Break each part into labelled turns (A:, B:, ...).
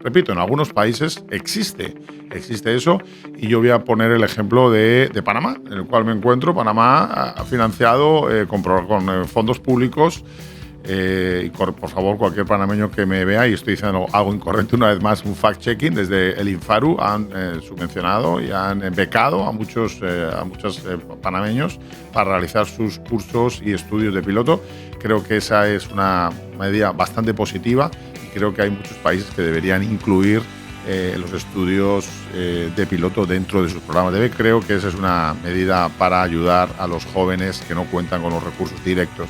A: repito, en algunos países existe eso, y yo voy a poner el ejemplo de Panamá, en el cual me encuentro. Panamá ha financiado con fondos públicos. Y por favor, cualquier panameño que me vea y estoy diciendo algo incorrecto, una vez más, un fact-checking. Desde el Infaru han subvencionado y han becado a muchos panameños para realizar sus cursos y estudios de piloto. Creo que esa es una medida bastante positiva y creo que hay muchos países que deberían incluir los estudios de piloto dentro de sus programas de BEC. Creo que esa es una medida para ayudar a los jóvenes que no cuentan con los recursos directos.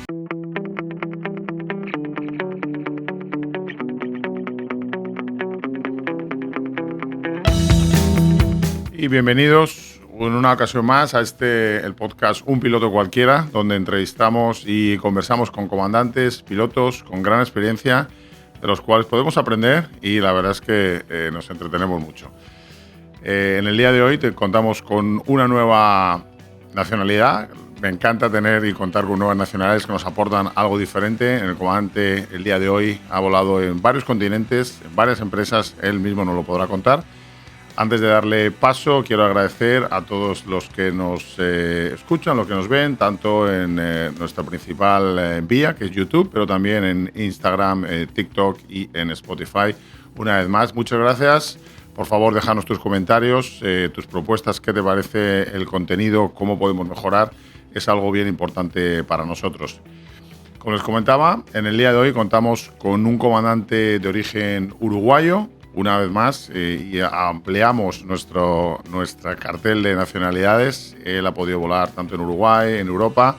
A: Y bienvenidos en una ocasión más a el podcast Un Piloto Cualquiera, donde entrevistamos y conversamos con comandantes, pilotos con gran experiencia, de los cuales podemos aprender y la verdad es que nos entretenemos mucho. En el día de hoy te contamos con una nueva nacionalidad. Me encanta tener y contar con nuevas nacionalidades que nos aportan algo diferente. El comandante el día de hoy ha volado en varios continentes, en varias empresas, él mismo nos lo podrá contar. Antes de darle paso, quiero agradecer a todos los que nos escuchan, los que nos ven, tanto en nuestra principal vía, que es YouTube, pero también en Instagram, TikTok y en Spotify. Una vez más, muchas gracias. Por favor, déjanos tus comentarios, tus propuestas, qué te parece el contenido, cómo podemos mejorar. Es algo bien importante para nosotros. Como les comentaba, en el día de hoy contamos con un comandante de origen uruguayo, una vez más, y ampliamos nuestra cartel de nacionalidades. Él ha podido volar tanto en Uruguay, en Europa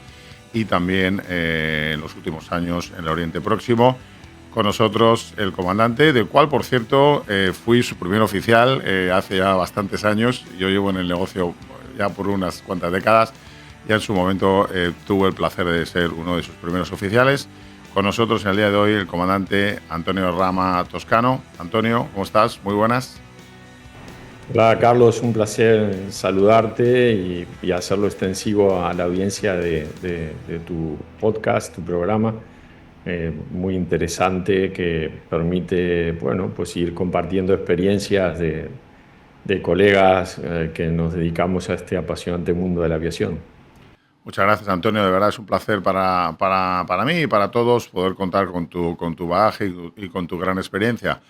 A: y también en los últimos años en el Oriente Próximo. Con nosotros el comandante, del cual, por cierto, fui su primer oficial hace ya bastantes años. Yo llevo en el negocio ya por unas cuantas décadas. Ya en su momento tuve el placer de ser uno de sus primeros oficiales. Con nosotros en el día de hoy el comandante Antonio Rama Toscano. Antonio, ¿cómo estás? Muy buenas.
B: Hola Carlos, un placer saludarte y hacerlo extensivo a la audiencia de tu podcast, tu programa. Muy interesante, que permite, bueno, pues ir compartiendo experiencias de colegas que nos dedicamos a este apasionante mundo de la aviación.
A: Muchas gracias, Antonio. De verdad es un placer para mí y para todos poder contar con tu bagaje y con tu gran experiencia.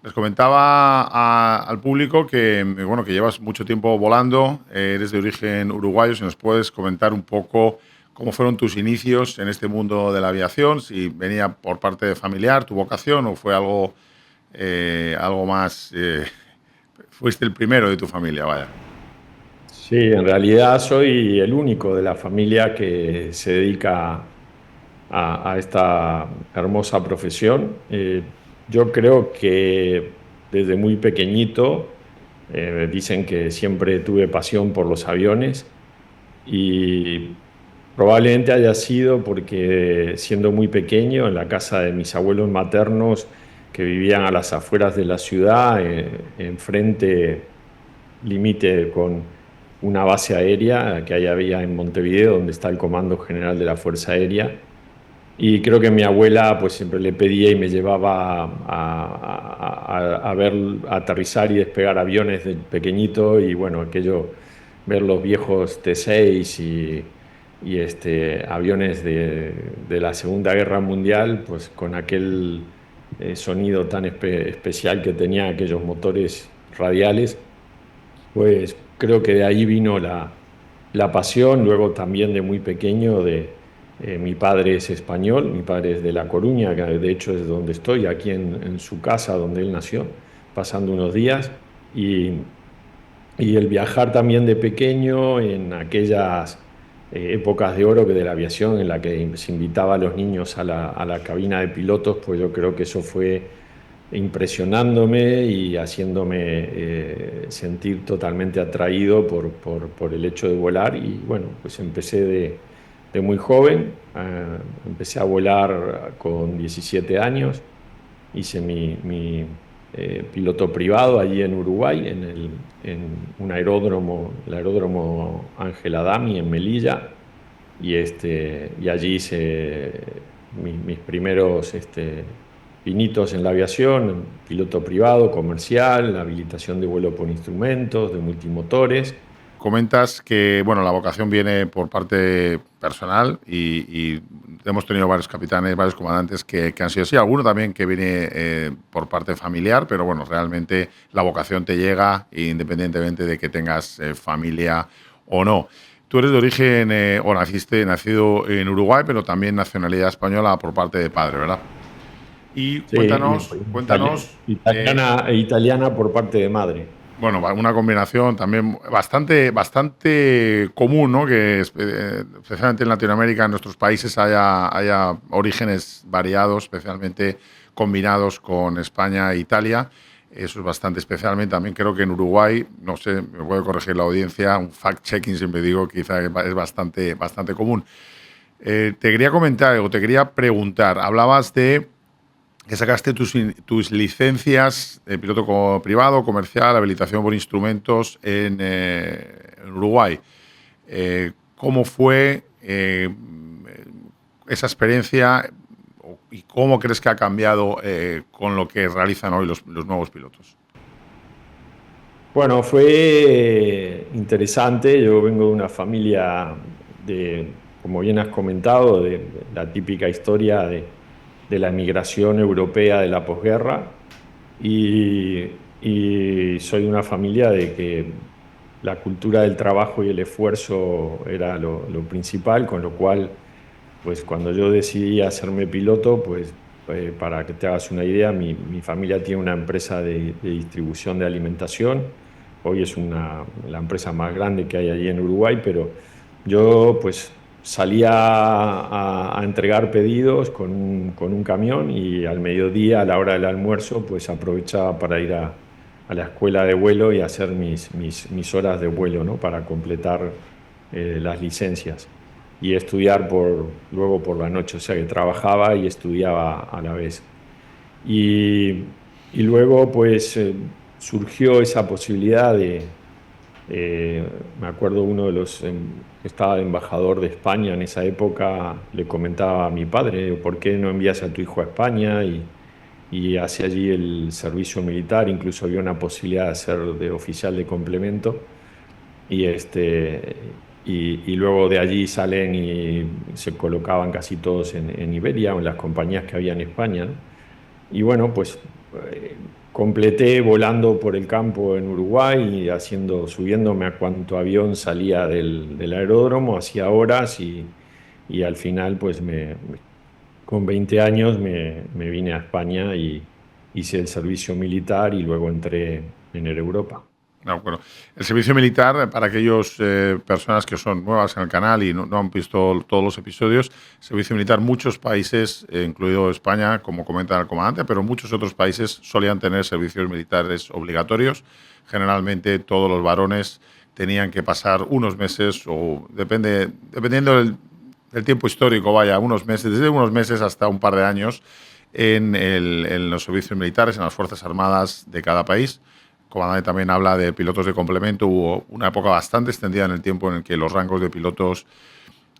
A: Les comentaba al público que llevas mucho tiempo volando, eres de origen uruguayo. Si nos puedes comentar un poco cómo fueron tus inicios en este mundo de la aviación, si venía por parte de familiar tu vocación o fue algo más, fuiste el primero de tu familia, vaya.
B: Sí, en realidad soy el único de la familia que se dedica a esta hermosa profesión. Yo creo que desde muy pequeñito dicen que siempre tuve pasión por los aviones y probablemente haya sido porque siendo muy pequeño en la casa de mis abuelos maternos que vivían a las afueras de la ciudad, enfrente, límite con una base aérea que ahí había en Montevideo, donde está el Comando General de la Fuerza Aérea. Y creo que mi abuela pues siempre le pedía y me llevaba a ver aterrizar y despegar aviones de pequeñito, y bueno, ver los viejos T-6 y aviones de la Segunda Guerra Mundial, pues con aquel sonido tan especial que tenían aquellos motores radiales. Pues creo que de ahí vino la pasión. Luego también de muy pequeño, mi padre es español, mi padre es de La Coruña, que de hecho es donde estoy, aquí en su casa donde él nació, pasando unos días. Y el viajar también de pequeño en aquellas épocas de oro que de la aviación, en la que se invitaba a los niños a la cabina de pilotos, pues yo creo que eso fue impresionándome y haciéndome sentir totalmente atraído por el hecho de volar. Y bueno, pues empecé de muy joven, empecé a volar con 17 años, hice mi piloto privado allí en Uruguay, en un aeródromo, el aeródromo Ángel Adami en Melilla, y allí hice mis primeros pinitos en la aviación, piloto privado, comercial, habilitación de vuelo por instrumentos, de multimotores.
A: Comentas que bueno, la vocación viene por parte personal y hemos tenido varios capitanes, varios comandantes que han sido así. Alguno también que viene por parte familiar, pero bueno, realmente la vocación te llega independientemente de que tengas familia o no. Tú eres de origen o nacido en Uruguay, pero también nacionalidad española por parte de padre, ¿verdad? Y
B: Sí,
A: cuéntanos,
B: italiana por parte de madre.
A: bueno, una combinación también bastante común, ¿no? Que especialmente en Latinoamérica, en nuestros países, haya orígenes variados, especialmente combinados con España e Italia. Eso es bastante especialmente. También creo que en Uruguay, no sé, me puede corregir la audiencia, un fact-checking siempre digo, quizá es bastante común. Te quería comentar o te quería preguntar, hablabas de que sacaste tus licencias de piloto privado, comercial, habilitación por instrumentos en Uruguay. ¿Cómo fue esa experiencia y cómo crees que ha cambiado con lo que realizan hoy los nuevos pilotos?
B: Bueno, fue interesante. Yo vengo de una familia como bien has comentado, de la típica historia de la emigración europea de la posguerra. Y soy de una familia de que la cultura del trabajo y el esfuerzo era lo principal, con lo cual, pues cuando yo decidí hacerme piloto, pues para que te hagas una idea, mi familia tiene una empresa de distribución de alimentación. Hoy es la empresa más grande que hay allí en Uruguay, pero yo pues salía a entregar pedidos con un camión y al mediodía, a la hora del almuerzo, pues aprovechaba para ir a la escuela de vuelo y hacer mis horas de vuelo, ¿no? Para completar las licencias y estudiar luego por la noche, o sea que trabajaba y estudiaba a la vez. Y luego pues surgió esa posibilidad me acuerdo uno de los que estaba de embajador de España en esa época, le comentaba a mi padre, ¿por qué no envías a tu hijo a España? Y hace allí el servicio militar, incluso había una posibilidad de ser de oficial de complemento. Y luego de allí salen y se colocaban casi todos en Iberia o en las compañías que había en España, ¿no? Y bueno, pues completé volando por el campo en Uruguay y subiéndome a cuanto avión salía del aeródromo, hacía horas y al final, pues con 20 años me vine a España y hice el servicio militar y luego entré en Europa.
A: De acuerdo. El servicio militar, para aquellas personas que son nuevas en el canal y no han visto todos los episodios, servicio militar, muchos países, incluido España, como comenta el comandante, pero muchos otros países solían tener servicios militares obligatorios. Generalmente todos los varones tenían que pasar unos meses, o dependiendo del tiempo histórico, vaya, unos meses, desde unos meses hasta un par de años, en los servicios militares, en las Fuerzas Armadas de cada país. Comandante también habla de pilotos de complemento. Hubo una época bastante extendida en el tiempo en el que los rangos de pilotos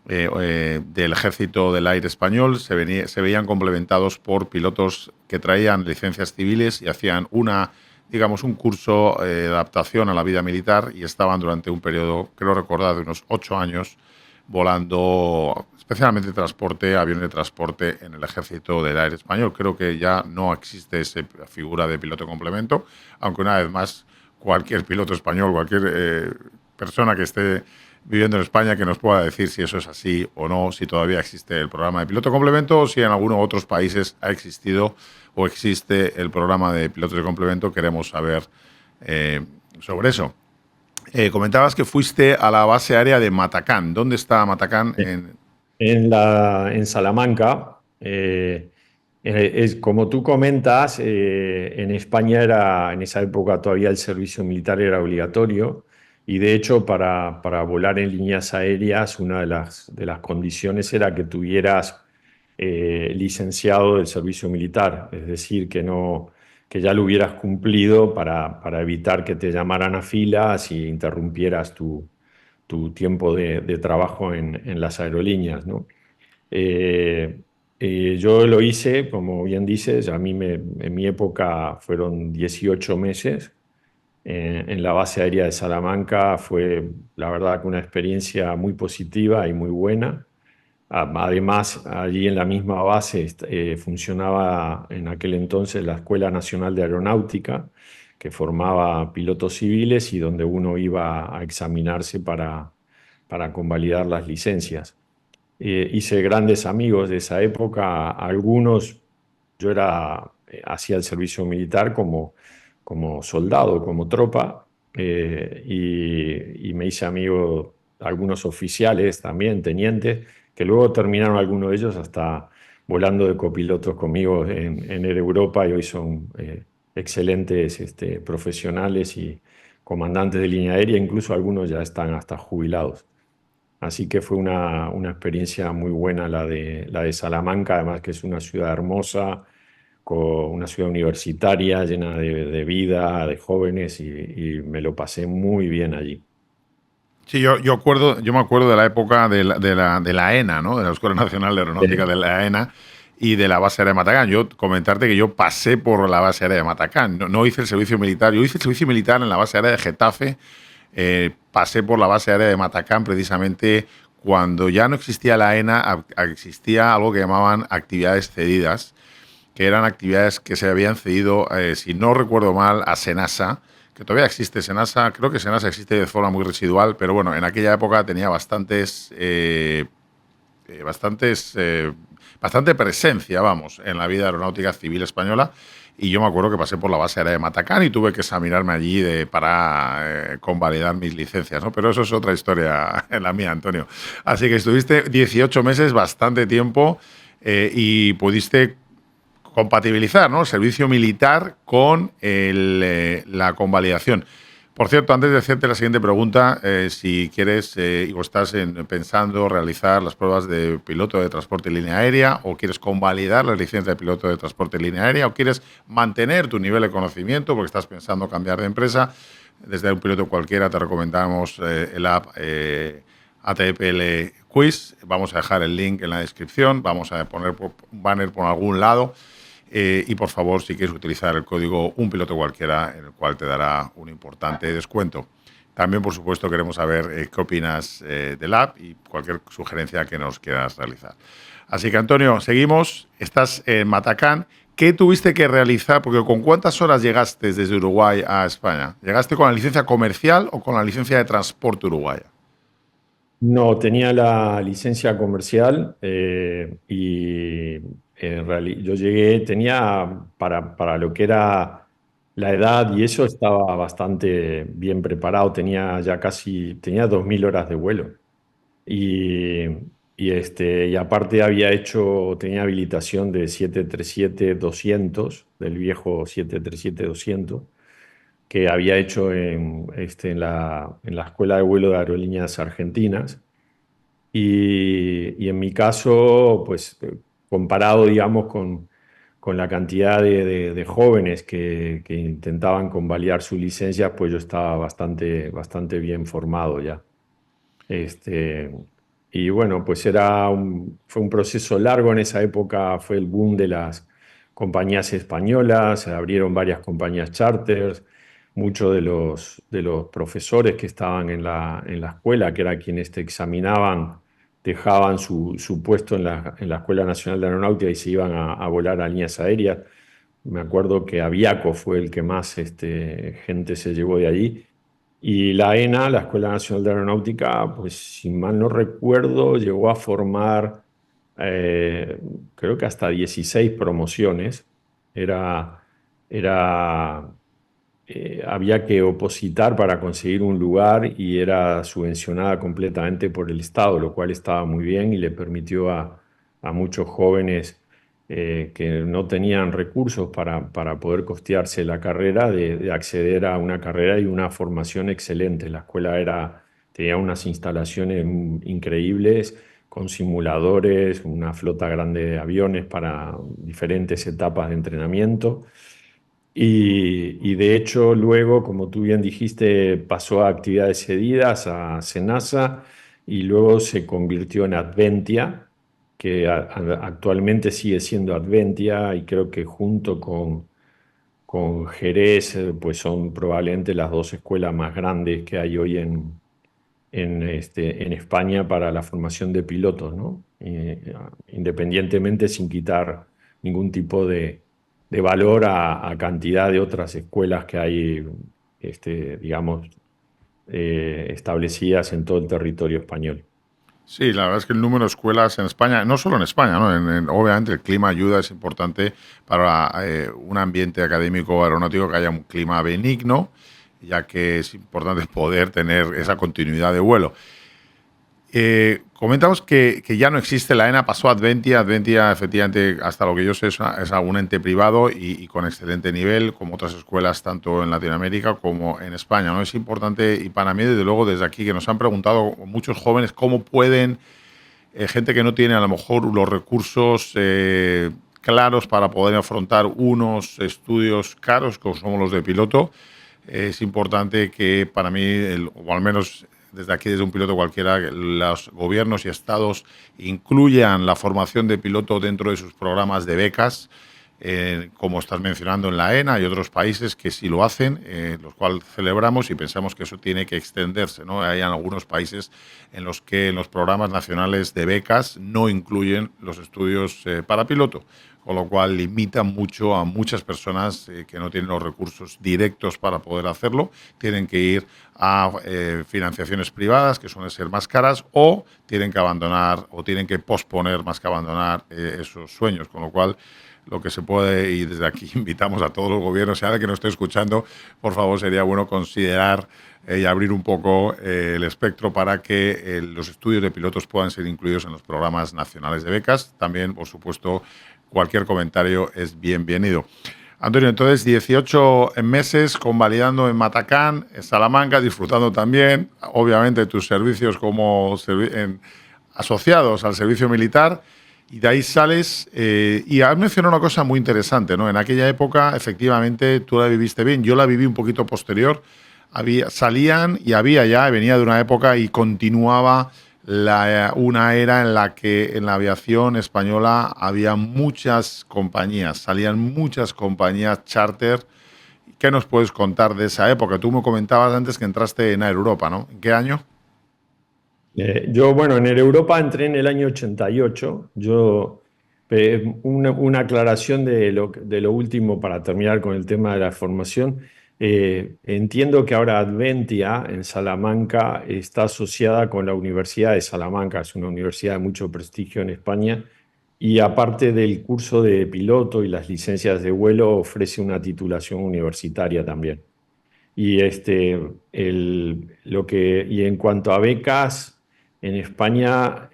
A: del Ejército del Aire Español se veían complementados por pilotos que traían licencias civiles y hacían digamos, un curso de adaptación a la vida militar y estaban durante un periodo, creo recordar, de unos 8 años volando especialmente aviones de transporte en el Ejército del Aire Español. Creo que ya no existe esa figura de piloto complemento, aunque una vez más cualquier piloto español, cualquier persona que esté viviendo en España que nos pueda decir si eso es así o no, si todavía existe el programa de piloto complemento o si en algunos otros países ha existido o existe el programa de pilotos de complemento. Queremos saber sobre eso. Comentabas que fuiste a la base aérea de Matacán. ¿Dónde está Matacán?
B: En Salamanca. Como tú comentas, en España en esa época todavía el servicio militar era obligatorio y de hecho para volar en líneas aéreas una de las condiciones era que tuvieras licenciado del servicio militar, es decir, que ya lo hubieras cumplido para evitar que te llamaran a filas y interrumpieras tu tiempo de trabajo en las aerolíneas, ¿no? Yo lo hice, como bien dices, en mi época fueron 18 meses. En la base aérea de Salamanca fue, la verdad, que una experiencia muy positiva y muy buena. Además, allí en la misma base funcionaba en aquel entonces la Escuela Nacional de Aeronáutica, que formaba pilotos civiles y donde uno iba a examinarse para convalidar las licencias. Hice grandes amigos de esa época, algunos, hacía el servicio militar como soldado, como tropa, y me hice amigo de algunos oficiales también, tenientes, que luego terminaron algunos de ellos hasta volando de copilotos conmigo en Air Europa y hoy son excelentes profesionales y comandantes de línea aérea, incluso algunos ya están hasta jubilados. Así que fue una experiencia muy buena la de Salamanca, además que es una ciudad hermosa, con una ciudad universitaria llena de vida, de jóvenes y me lo pasé muy bien allí.
A: Sí, yo me acuerdo de la época de la ENA, ¿no? De la Escuela Nacional de Aeronáutica
B: Sí,
A: de la ENA y de la base aérea de Matacán. Yo comentarte que yo pasé por la base aérea de Matacán. No hice el servicio militar. Yo hice el servicio militar en la base aérea de Getafe. Pasé por la base aérea de Matacán precisamente cuando ya no existía la ENA, existía algo que llamaban actividades cedidas, que eran actividades que se habían cedido, si no recuerdo mal, a Senasa, que todavía existe Senasa. Creo que Senasa existe de forma muy residual, pero bueno, en aquella época tenía bastante presencia, vamos, en la vida aeronáutica civil española. Y yo me acuerdo que pasé por la base aérea de Matacán y tuve que examinarme allí para convalidar mis licencias, ¿no? Pero eso es otra historia en la mía, Antonio. Así que estuviste 18 meses, bastante tiempo, y pudiste compatibilizar, ¿no?, el servicio militar con la convalidación. Por cierto, antes de hacerte la siguiente pregunta, si quieres o estás pensando realizar las pruebas de piloto de transporte en línea aérea, o quieres convalidar la licencia de piloto de transporte en línea aérea, o quieres mantener tu nivel de conocimiento porque estás pensando cambiar de empresa, desde un piloto cualquiera te recomendamos el app ATPL Quiz. Vamos a dejar el link en la descripción, vamos a poner un banner por algún lado. Y por favor, si quieres utilizar el código Un Piloto Cualquiera, en el cual te dará un importante descuento. También, por supuesto, queremos saber qué opinas del app y cualquier sugerencia que nos quieras realizar. Así que, Antonio, seguimos. Estás en Matacán. ¿Qué tuviste que realizar? Porque ¿con cuántas horas llegaste desde Uruguay a España? ¿Llegaste con la licencia comercial o con la licencia de transporte uruguaya?
B: no, tenía la licencia comercial y yo llegué, tenía para lo que era la edad y eso estaba bastante bien preparado, tenía 2000 horas de vuelo. Y, y aparte tenía habilitación de 737-200, del viejo 737-200, que había hecho en la Escuela de Vuelo de Aerolíneas Argentinas. Y en mi caso, pues comparado, digamos, con la cantidad de jóvenes que intentaban convalidar su licencia, pues yo estaba bastante bien formado ya. Este, y bueno, pues fue un proceso largo en esa época, fue el boom de las compañías españolas, se abrieron varias compañías charters, muchos de los profesores que estaban en la escuela, que eran quienes te examinaban, dejaban su puesto en la Escuela Nacional de Aeronáutica y se iban a volar a líneas aéreas. Me acuerdo que Aviaco fue el que más gente se llevó de allí. Y la ENA, la Escuela Nacional de Aeronáutica, pues si mal no recuerdo, llegó a formar, eh, creo que hasta 16 promociones. Era, era, Había que opositar para conseguir un lugar y era subvencionada completamente por el Estado, lo cual estaba muy bien y le permitió a muchos jóvenes que no tenían recursos para poder costearse la carrera, de acceder a una carrera y una formación excelente. La escuela tenía unas instalaciones increíbles, con simuladores, una flota grande de aviones para diferentes etapas de entrenamiento. Y de hecho, luego, como tú bien dijiste, pasó a actividades cedidas a Senasa y luego se convirtió en Adventia, actualmente sigue siendo Adventia, y creo que junto con Jerez, pues son probablemente las dos escuelas más grandes que hay hoy en España para la formación de pilotos, ¿no? Independientemente, sin quitar ningún tipo de valor a cantidad de otras escuelas que hay, digamos, establecidas en todo el territorio español.
A: Sí, la verdad es que el número de escuelas en España, no solo en España, ¿no? Obviamente el clima ayuda, es importante para un ambiente académico aeronáutico que haya un clima benigno, ya que es importante poder tener esa continuidad de vuelo. Comentamos que ya no existe la ENA, pasó a Adventia. Adventia, efectivamente, hasta lo que yo sé, es algún ente privado y con excelente nivel, como otras escuelas, tanto en Latinoamérica como en España, ¿no? Es importante, y para mí, desde luego, desde aquí, que nos han preguntado muchos jóvenes cómo pueden, gente que no tiene a lo mejor los recursos claros para poder afrontar unos estudios caros, como somos los de piloto. Es importante que para mí, o al menos desde aquí, desde un piloto cualquiera, los gobiernos y estados incluyan la formación de piloto dentro de sus programas de becas, como estás mencionando en la ENA y otros países que sí lo hacen, los cuales celebramos y pensamos que eso tiene que extenderse, ¿no? Hay algunos países en los que en los programas nacionales de becas no incluyen los estudios para piloto, con lo cual limita mucho a muchas personas que no tienen los recursos directos para poder hacerlo. Tienen que ir a financiaciones privadas, que suelen ser más caras, o tienen que abandonar o tienen que posponer más que abandonar esos sueños, con lo cual lo que se puede, y desde aquí invitamos a todos los gobiernos, si alguien que nos esté escuchando, por favor, sería bueno considerar y abrir un poco el espectro para que los estudios de pilotos puedan ser incluidos en los programas nacionales de becas. También, por supuesto, cualquier comentario es bienvenido. Antonio, entonces 18 meses convalidando en Matacán, en Salamanca, disfrutando también, obviamente, de tus servicios como asociados al servicio militar, y de ahí sales y has mencionado una cosa muy interesante, ¿no? En aquella época, efectivamente, tú la viviste bien, yo la viví un poquito posterior. Salían y venía de una época y continuaba una era en la que en la aviación española había muchas compañías, salían muchas compañías charter. ¿Qué nos puedes contar de esa época? Tú me comentabas antes que entraste en Air Europa, ¿no? ¿En qué año?
B: Yo, bueno, en Europa entré en el año 88. Una aclaración de lo último para terminar con el tema de la formación. Entiendo que ahora Adventia en Salamanca está asociada con la Universidad de Salamanca, es una universidad de mucho prestigio en España, y aparte del curso de piloto y las licencias de vuelo, ofrece una titulación universitaria también. Y en cuanto a becas, en España,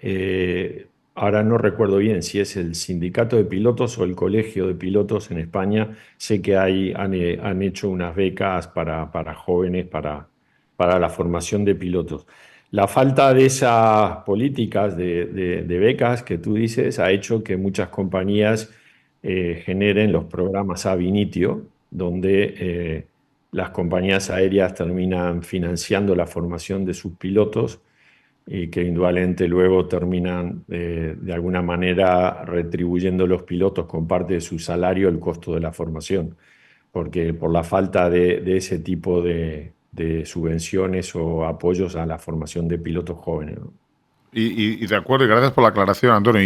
B: ahora no recuerdo bien si es el sindicato de pilotos o el colegio de pilotos en España. Sé que han hecho unas becas para jóvenes, para la formación de pilotos. La falta de esas políticas de becas que tú dices ha hecho que muchas compañías generen los programas ab initio, donde las compañías aéreas terminan financiando la formación de sus pilotos, y que indudablemente luego terminan de alguna manera retribuyendo a los pilotos con parte de su salario el costo de la formación, porque por la falta de ese tipo de subvenciones o apoyos a la formación de pilotos jóvenes, ¿no?
A: Y de acuerdo, y gracias por la aclaración, Antonio.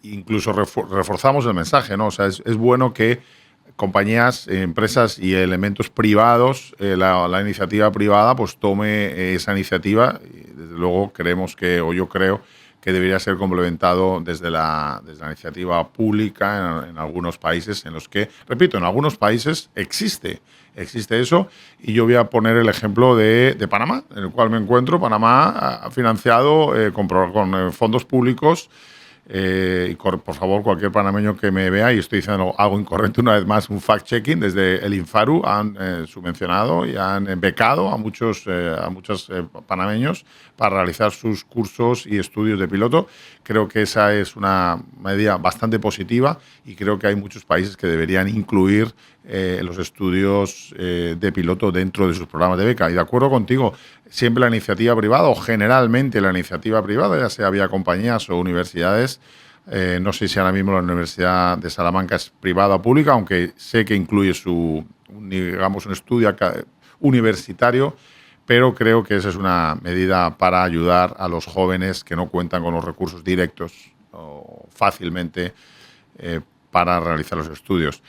A: Incluso reforzamos el mensaje, ¿no? O sea, es bueno que compañías, empresas y elementos privados, la iniciativa privada, pues tome esa iniciativa. Y desde luego creemos que, o yo creo que debería ser complementado desde la iniciativa pública en algunos países en los que, repito, en algunos países existe eso. Y yo voy a poner el ejemplo de Panamá, en el cual me encuentro. Panamá ha financiado con fondos públicos Por favor, cualquier panameño que me vea y estoy diciendo algo incorrecto, una vez más, un fact-checking. Desde el Infaru han subvencionado y han becado a muchos panameños para realizar sus cursos y estudios de piloto. Creo que esa es una medida bastante positiva y creo que hay muchos países que deberían incluir los estudios de piloto dentro de sus programas de beca. Y de acuerdo contigo, siempre la iniciativa privada o generalmente la iniciativa privada, ya sea vía compañías o universidades, no sé si ahora mismo la Universidad de Salamanca es privada o pública, aunque sé que incluye digamos, un estudio universitario, pero creo que esa es una medida para ayudar a los jóvenes que no cuentan con los recursos directos o fácilmente para realizar los estudios.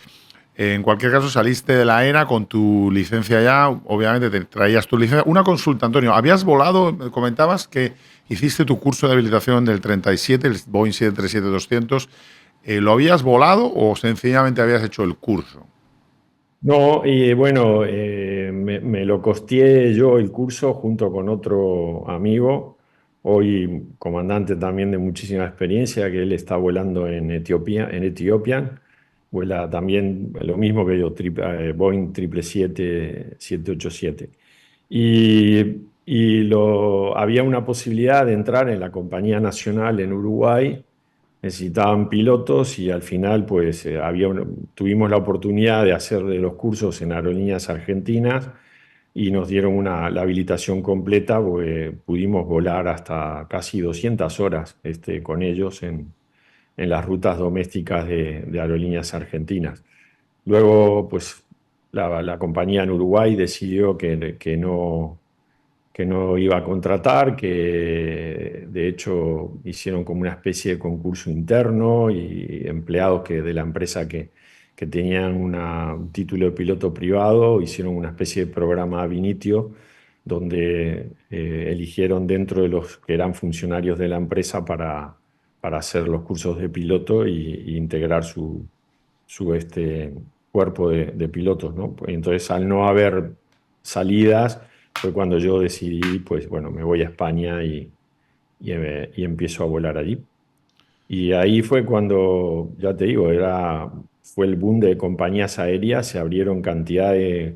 A: En cualquier caso, saliste de la ERA con tu licencia ya, obviamente te traías tu licencia. Una consulta, Antonio, habías volado, me comentabas que hiciste tu curso de habilitación del 37, el Boeing 737-200. ¿Lo habías volado o sencillamente habías hecho el curso?
B: No, y bueno, me lo costeé yo el curso junto con otro amigo, hoy comandante también de muchísima experiencia, que él está volando en Etiopía, en Ethiopian, vuela también lo mismo que yo, Boeing 787. Había una posibilidad de entrar en la compañía nacional en Uruguay, necesitaban pilotos y al final pues tuvimos la oportunidad de hacer de los cursos en Aerolíneas Argentinas y nos dieron la habilitación completa, porque pudimos volar hasta casi 200 horas con ellos en las rutas domésticas de Aerolíneas Argentinas. Luego pues la compañía en Uruguay decidió que no iba a contratar, que de hecho hicieron como una especie de concurso interno y empleados de la empresa que tenían un título de piloto privado hicieron una especie de programa ab initio donde eligieron dentro de los que eran funcionarios de la empresa para hacer los cursos de piloto y integrar su cuerpo de pilotos, ¿no? Entonces, al no haber salidas, fue cuando yo decidí, pues bueno, me voy a España y empiezo a volar allí. Y ahí fue cuando, ya te digo, fue el boom de compañías aéreas, se abrieron cantidad de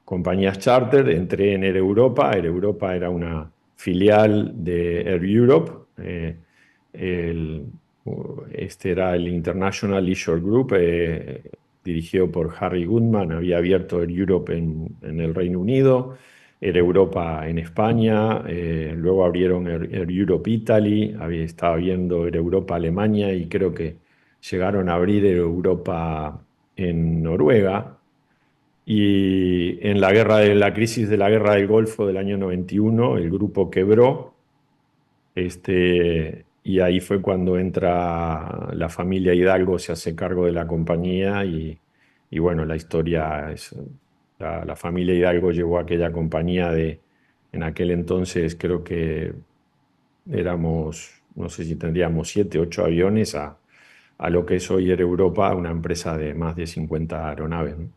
B: compañías charter, entré en Air Europa. Air Europa era una filial de Air Europe. El- este era el International Leisure Group, dirigido por Harry Goodman, había abierto Air Europe en el Reino Unido. Air Europa en España, luego abrieron Air Europe Italy, estaba viendo Air Europa Alemania y creo que llegaron a abrir Air Europa en Noruega. Y en la crisis de la guerra del Golfo del año 91, el grupo quebró, y ahí fue cuando entra la familia Hidalgo, se hace cargo de la compañía y bueno, la historia es, la familia Hidalgo llevó aquella compañía en aquel entonces creo que éramos, no sé si tendríamos 7, 8 aviones a lo que es hoy Air Europa, una empresa de más de 50 aeronaves, ¿no?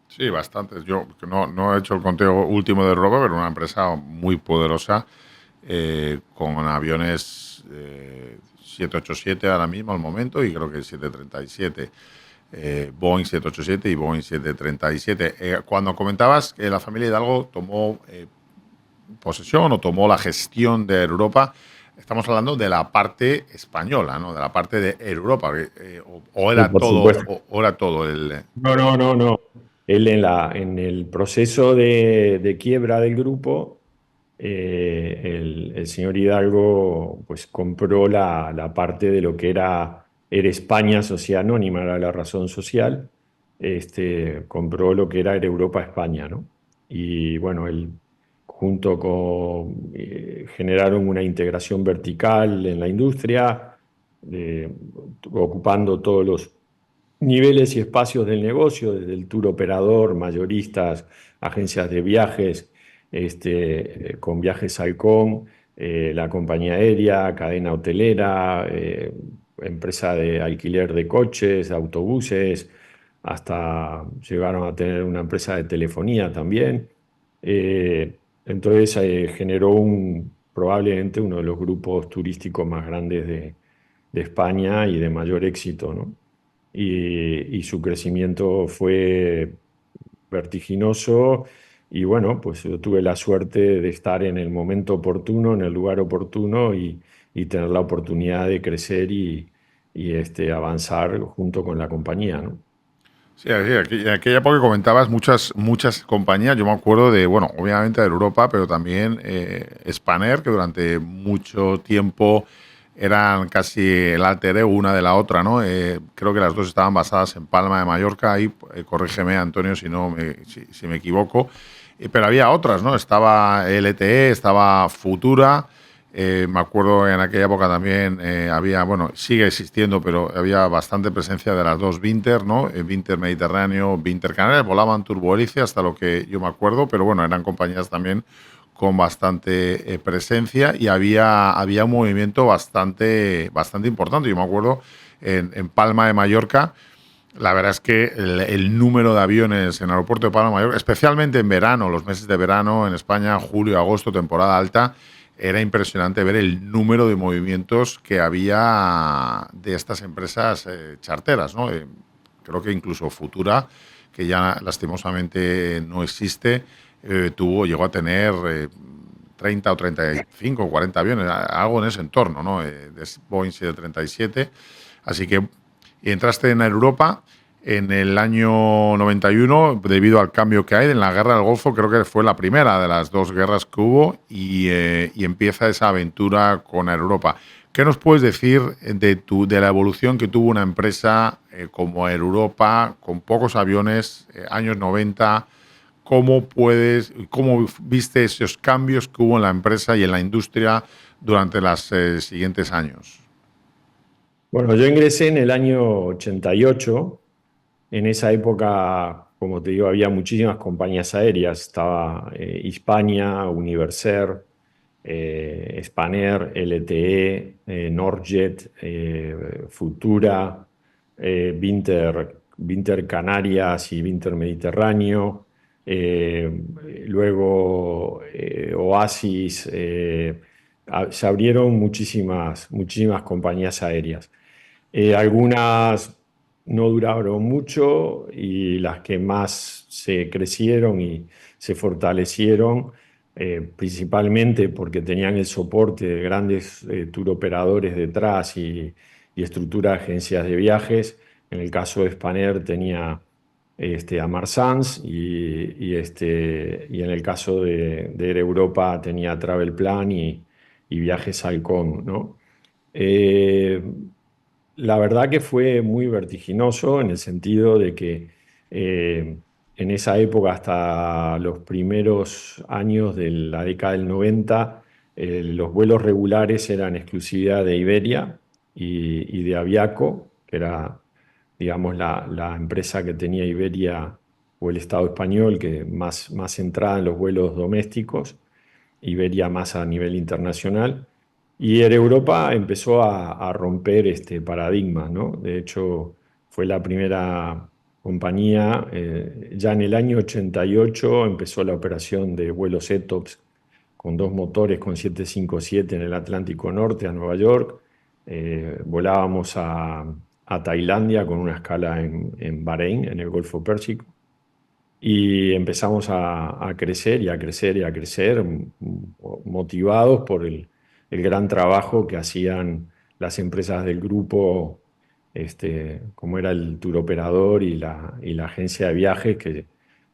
A: Sí, bastantes. Yo no he hecho el conteo último de Europa, pero una empresa muy poderosa con aviones 787 ahora mismo al momento y creo que 737, Boeing 787 y Boeing 737. Cuando comentabas que la familia Hidalgo tomó posesión o tomó la gestión de Europa, estamos hablando de la parte española, ¿no? De la parte de Europa, o
B: Sí,
A: era
B: por
A: todo,
B: supuesto.
A: o era todo el...
B: No, no, no, no. Él en el proceso de quiebra del grupo, el señor Hidalgo pues compró la parte de lo que era España Sociedad Anónima, era la razón social, compró lo que era Europa España, ¿no? Y bueno, él junto con, generaron una integración vertical en la industria, ocupando todos los niveles y espacios del negocio, desde el tour operador, mayoristas, agencias de viajes, con Viajes Halcón, la compañía aérea, cadena hotelera, empresa de alquiler de coches, de autobuses, hasta llegaron a tener una empresa de telefonía también. Entonces generó probablemente uno de los grupos turísticos más grandes de España y de mayor éxito, ¿no? Y su crecimiento fue vertiginoso y bueno, pues yo tuve la suerte de estar en el momento oportuno, en el lugar oportuno y tener la oportunidad de crecer y avanzar junto con la compañía, ¿no?
A: Sí, en aquella época que comentabas muchas compañías, yo me acuerdo de, bueno, obviamente de Europa, pero también Spanair, que durante mucho tiempo eran casi el alter ego una de la otra, ¿no? Creo que las dos estaban basadas en Palma de Mallorca, ahí, corrígeme Antonio si no si me equivoco. Pero había otras, ¿no? Estaba LTE, estaba Futura. Me acuerdo en aquella época también había, bueno, sigue existiendo, pero había bastante presencia de las dos Vinter, ¿no? Vinter Mediterráneo, Vinter Canarias, volaban turbohélice hasta lo que yo me acuerdo, pero bueno, eran compañías también con bastante presencia y había un movimiento bastante importante. Yo me acuerdo en Palma de Mallorca, la verdad es que el número de aviones en el aeropuerto de Palma de Mallorca, especialmente en verano, los meses de verano en España, julio, agosto, temporada alta, era impresionante ver el número de movimientos que había de estas empresas charteras, ¿no? Creo que incluso Futura, que ya lastimosamente no existe, llegó a tener 30 o 35 o 40 aviones, algo en ese entorno, ¿no? De Boeing 737. Así que entraste en Europa en el año 91 debido al cambio que hay en la guerra del Golfo. Creo que fue la primera de las dos guerras que hubo y empieza esa aventura con Europa. ¿Qué nos puedes decir de la evolución que tuvo una empresa como Europa, con pocos aviones, años 90? ¿Cómo viste esos cambios que hubo en la empresa y en la industria durante los siguientes años?
B: Bueno, yo ingresé en el año 88. En esa época, como te digo, había muchísimas compañías aéreas. Estaba Hispania, Universer, Spanair, LTE, Northjet, Futura, Vinter Canarias y Vinter Mediterráneo. eh, Luego Oasis. Se abrieron muchísimas compañías aéreas. Algunas no duraron mucho y las que más se crecieron y se fortalecieron, principalmente porque tenían el soporte de grandes tour operadores detrás y estructura de agencias de viajes. En el caso de Spanair tenía a Marsans y en el caso de Air Europa tenía Travel Plan y Viajes Halcón, ¿no? Eh, la verdad que fue muy vertiginoso en el sentido de que eh, en esa época, hasta los primeros años de la década del 90, los vuelos regulares eran exclusividad de Iberia y de Aviaco, que era, digamos, la empresa que tenía Iberia o el Estado español, que más centrada en los vuelos domésticos, Iberia más a nivel internacional. Y Air Europa empezó a romper este paradigma, ¿no? De hecho, fue la primera compañía. Ya en el año 88 empezó la operación de vuelos ETOPS con dos motores con 757 en el Atlántico Norte a Nueva York. Volábamos a Tailandia con una escala en Bahrein, en el Golfo Pérsico. Y empezamos a crecer y a crecer y a crecer, motivados por el gran trabajo que hacían las empresas del grupo, como era el tour operador y la agencia de viajes, que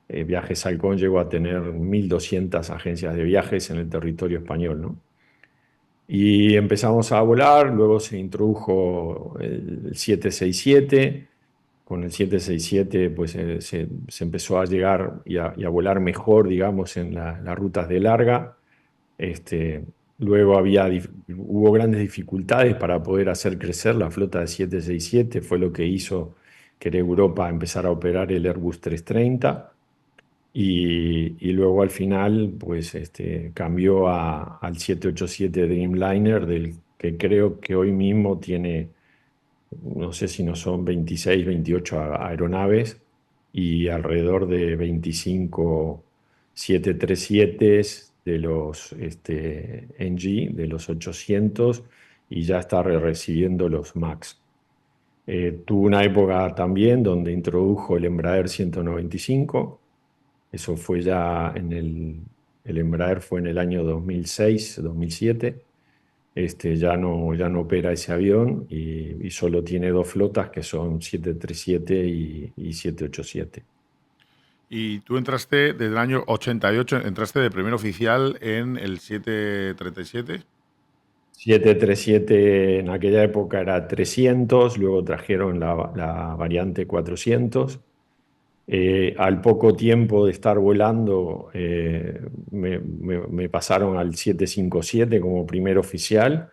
B: Viajes Halcón llegó a tener 1.200 agencias de viajes en el territorio español, ¿no? Y empezamos a volar, luego se introdujo el 767. Con el 767 pues se empezó a llegar y a volar mejor, digamos, en las rutas de larga. Este, Luego hubo grandes dificultades para poder hacer crecer la flota de 767. Fue lo que hizo que Europa empezara a operar el Airbus 330 y luego al final pues cambió al 787 Dreamliner, del que creo que hoy mismo tiene, no sé si no son 26, 28 aeronaves y alrededor de 25 737 de los NG, de los 800, y ya está recibiendo los MAX. Tuvo una época también donde introdujo el Embraer 195. Eso fue ya el Embraer fue en el año 2006, 2007. Ya no opera ese avión y solo tiene dos flotas que son 737 y 787.
A: Y tú entraste desde el año 88, entraste de primer oficial en el 737.
B: 737 en aquella época era 300, luego trajeron la variante 400. Al poco tiempo de estar volando, me pasaron al 757 como primer oficial.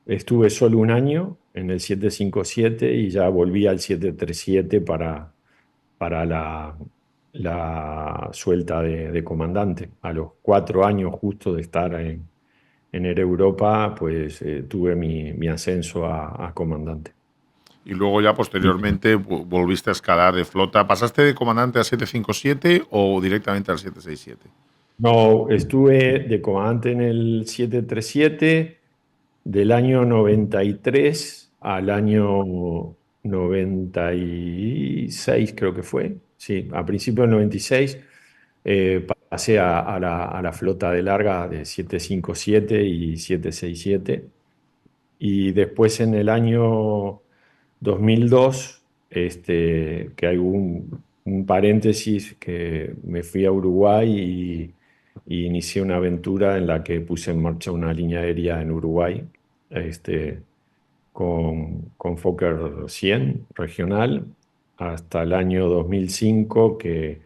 B: Estuve solo un año en el 757 y ya volví al 737 para la suelta de comandante. A los 4 años justo de estar en Air Europa, pues tuve mi ascenso a comandante.
A: Y luego ya posteriormente volviste a escalar de flota. ¿Pasaste de comandante a 757 o directamente al 767?
B: No, estuve de comandante en el 737 del año 93 al año 96, creo que fue. Sí, a principios del 96 pasé a la flota de larga de 757 y 767. Y después en el año 2002, que hay un paréntesis, que me fui a Uruguay y inicié una aventura en la que puse en marcha una línea aérea en Uruguay, con Fokker 100 regional, hasta el año 2005 que,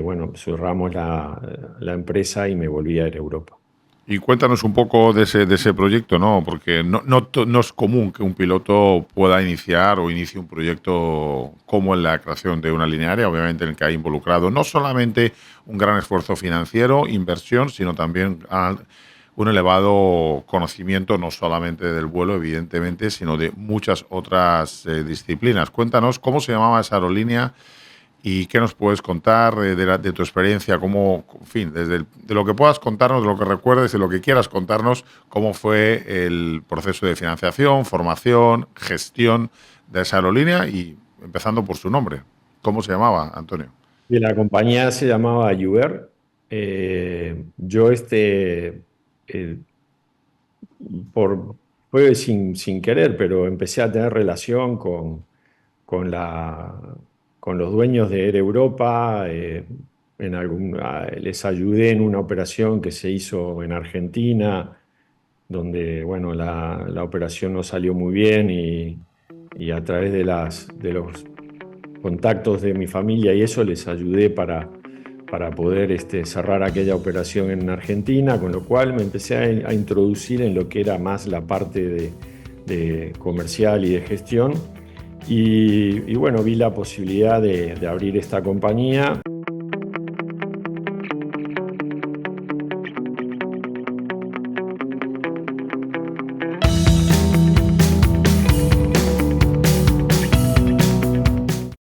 B: bueno, cerramos la empresa y me volví a Air Europa.
A: Y cuéntanos un poco de ese proyecto, ¿no? Porque no es común que un piloto pueda iniciar o inicie un proyecto como en la creación de una línea aérea, obviamente en el que ha involucrado no solamente un gran esfuerzo financiero, inversión, sino también un elevado conocimiento, no solamente del vuelo, evidentemente, sino de muchas otras disciplinas. Cuéntanos cómo se llamaba esa aerolínea. ¿Y qué nos puedes contar de tu experiencia? Cómo, en fin, de lo que puedas contarnos, de lo que recuerdes, de lo que quieras contarnos, cómo fue el proceso de financiación, formación, gestión de esa aerolínea y empezando por su nombre. ¿Cómo se llamaba, Antonio?
B: Y la compañía se llamaba Uber. Yo eh, fue sin querer, pero empecé a tener relación con, la, con los dueños de Air Europa. Les ayudé en una operación que se hizo en Argentina, donde, bueno, la operación no salió muy bien y a través de los contactos de mi familia y eso les ayudé para poder cerrar aquella operación en Argentina, con lo cual me empecé a introducir en lo que era más la parte de comercial y de gestión. Y bueno, vi la posibilidad de abrir esta compañía